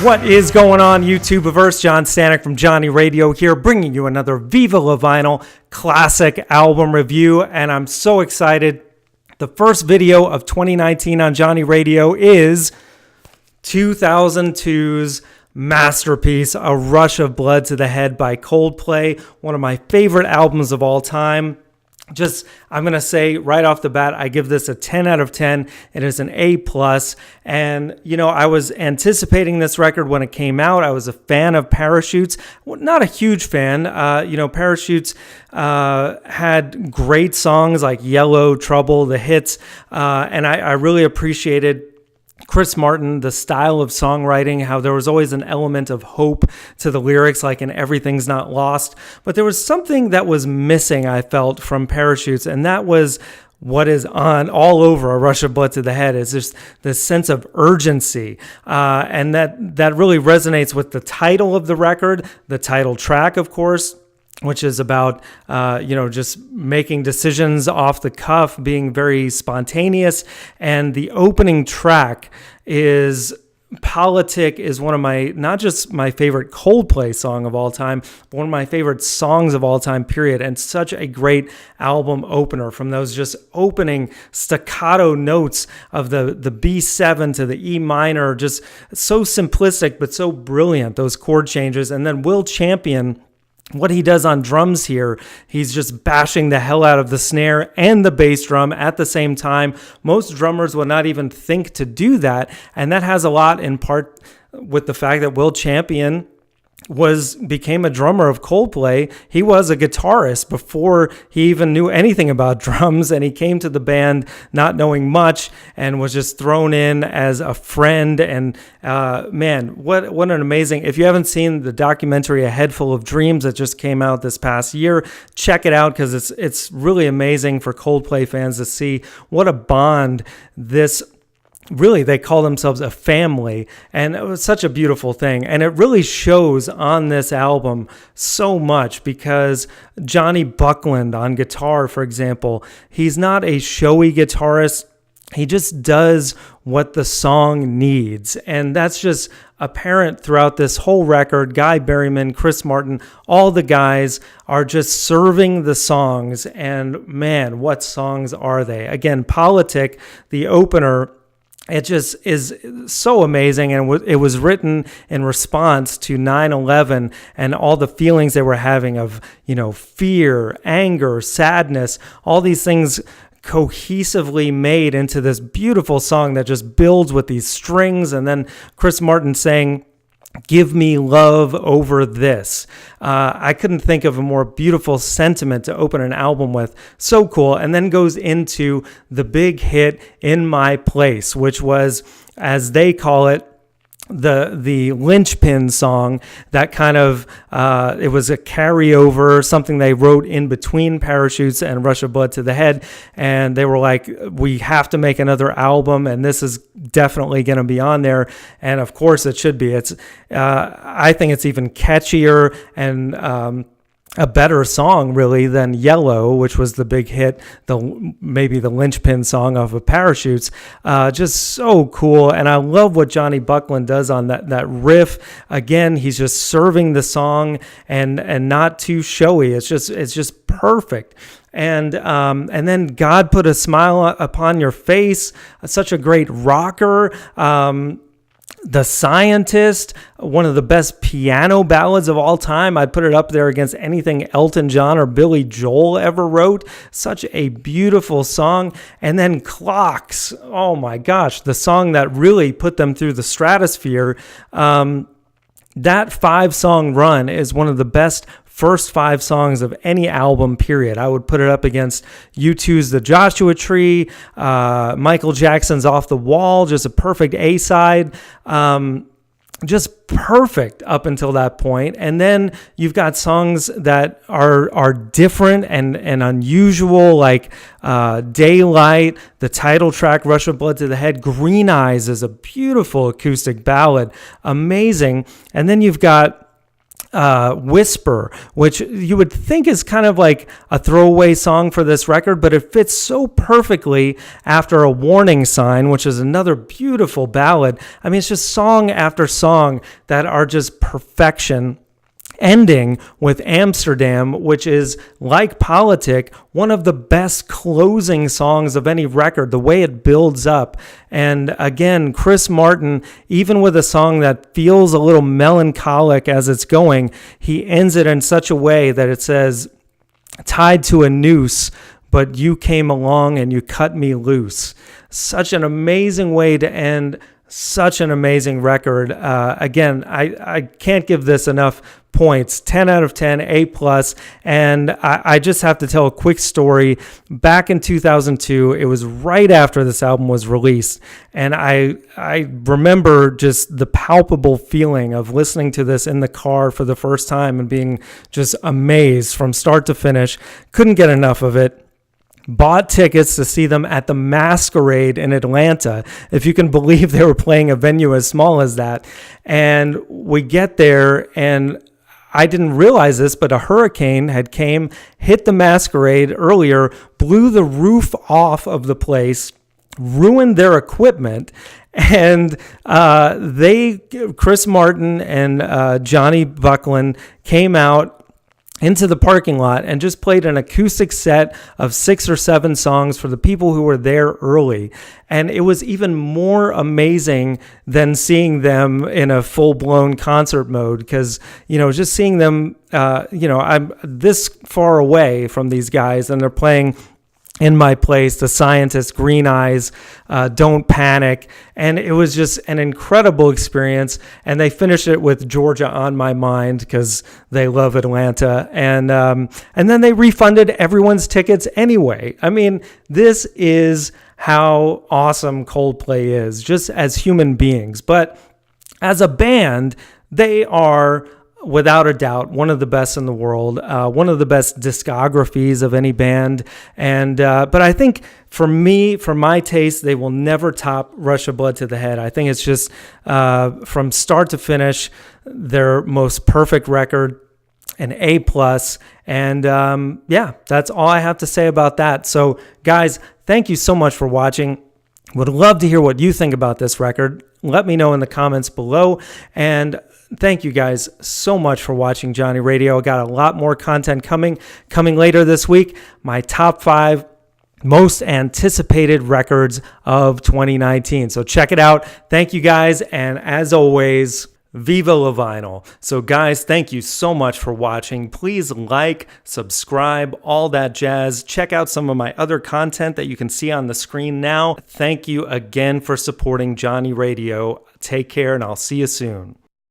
What is going on, YouTubeverse? John Stanek from Johnny Radio here, bringing you another Viva La Vinyl classic album review, and I'm so excited. The first video of 2019 on Johnny Radio is 2002's masterpiece, A Rush of Blood to the Head by Coldplay, one of my favorite albums of all time. I'm going to say right off the bat, I give this a 10 out of 10. It is an A+. And, I was anticipating this record when it came out. I was a fan of Parachutes. Well, not a huge fan. Parachutes had great songs like Yellow, Trouble, the hits. And I really appreciated Chris Martin, the style of songwriting, how there was always an element of hope to the lyrics, like in Everything's Not Lost. But there was something that was missing, I felt, from Parachutes, and that was what is on all over A Rush of Blood to the Head. Is just this sense of urgency. And that really resonates with the title of the record, the title track, of course, which is about, just making decisions off the cuff, being very spontaneous. And the opening track is Politik, is one of not just my favorite Coldplay song of all time, but one of my favorite songs of all time, period. And such a great album opener, from those just opening staccato notes of the B7 to the E minor, just so simplistic, but so brilliant, those chord changes. And then Will Champion, what he does on drums here, he's just bashing the hell out of the snare and the bass drum at the same time. Most drummers would not even think to do that, and that has a lot in part with the fact that Will Champion became a drummer of Coldplay. He was a guitarist before he even knew anything about drums, and he came to the band not knowing much and was just thrown in as a friend. And man, what an amazing, if you haven't seen the documentary A Head Full of Dreams that just came out this past year, check it out, because it's really amazing for Coldplay fans to see what a bond this. Really, they call themselves a family, and it was such a beautiful thing. And it really shows on this album so much, because Johnny Buckland on guitar, for example, he's not a showy guitarist. He just does what the song needs. And that's just apparent throughout this whole record. Guy Berryman, Chris Martin, all the guys are just serving the songs. And man, what songs are they? Again, Politik, the opener, it just is so amazing, and it was written in response to 9/11 and all the feelings they were having of, fear, anger, sadness, all these things cohesively made into this beautiful song that just builds with these strings. And then Chris Martin saying, "Give me love over this." I couldn't think of a more beautiful sentiment to open an album with. So cool. And then goes into the big hit, In My Place, which was, as they call it, the linchpin song that kind of it was a carryover, something they wrote in between Parachutes and Rush of Blood to the Head, and they were like, we have to make another album, and this is definitely going to be on there. And of course it should be. It's I think it's even catchier and a better song, really, than Yellow, which was the big hit, maybe the linchpin song off of Parachutes. Just so cool. And I love what Johnny Buckland does on that riff. Again, he's just serving the song and not too showy. It's just perfect. And then God Put a Smile Upon Your Face, such a great rocker. The Scientist, one of the best piano ballads of all time. I'd put it up there against anything Elton John or Billy Joel ever wrote. Such a beautiful song. And then Clocks. Oh my gosh, the song that really put them through the stratosphere. That 5-song run is one of the best first 5 songs of any album, period. I would put it up against U2's The Joshua Tree, Michael Jackson's Off the Wall, just a perfect A-side. Just perfect up until that point. And then you've got songs that are different and unusual, like Daylight, the title track, Rush of Blood to the Head. Green Eyes is a beautiful acoustic ballad. Amazing. And then you've got Whisper, which you would think is kind of like a throwaway song for this record, but it fits so perfectly after A Warning Sign, which is another beautiful ballad. I mean, it's just song after song that are just perfection. Ending with Amsterdam, which is, like Politik, one of the best closing songs of any record, the way it builds up. And again, Chris Martin, even with a song that feels a little melancholic as it's going, he ends it in such a way that it says, tied to a noose, but you came along and you cut me loose. Such an amazing way to end such an amazing record. Again, I can't give this enough points. 10 out of 10, A+. And I just have to tell a quick story. Back in 2002, it was right after this album was released. And I remember just the palpable feeling of listening to this in the car for the first time and being just amazed from start to finish. Couldn't get enough of it. Bought tickets to see them at the Masquerade in Atlanta, if you can believe they were playing a venue as small as that. And we get there, and I didn't realize this, but a hurricane had came, hit the Masquerade earlier, blew the roof off of the place, ruined their equipment, and Chris Martin and Johnny Buckland came out into the parking lot and just played an acoustic set of 6 or 7 songs for the people who were there early. And it was even more amazing than seeing them in a full-blown concert mode, because, just seeing them, I'm this far away from these guys, and they're playing In My Place, The Scientist, Green Eyes, Don't Panic. And it was just an incredible experience. And they finished it with Georgia on My Mind because they love Atlanta. And then they refunded everyone's tickets anyway. I mean, this is how awesome Coldplay is, just as human beings. But as a band, they are, without a doubt, one of the best in the world, one of the best discographies of any band. And but I think for me, for my taste, they will never top Rush of Blood to the Head. I think it's just from start to finish, their most perfect record, an A+. And that's all I have to say about that. So guys, thank you so much for watching. Would love to hear what you think about this record. Let me know in the comments below. And thank you guys so much for watching Johnny Radio. I got a lot more content coming later this week. My top 5 most anticipated records of 2019. So check it out. Thank you guys. And as always, Viva La Vinyl. So guys, thank you so much for watching. Please like, subscribe, all that jazz. Check out some of my other content that you can see on the screen now. Thank you again for supporting Johnny Radio. Take care, and I'll see you soon.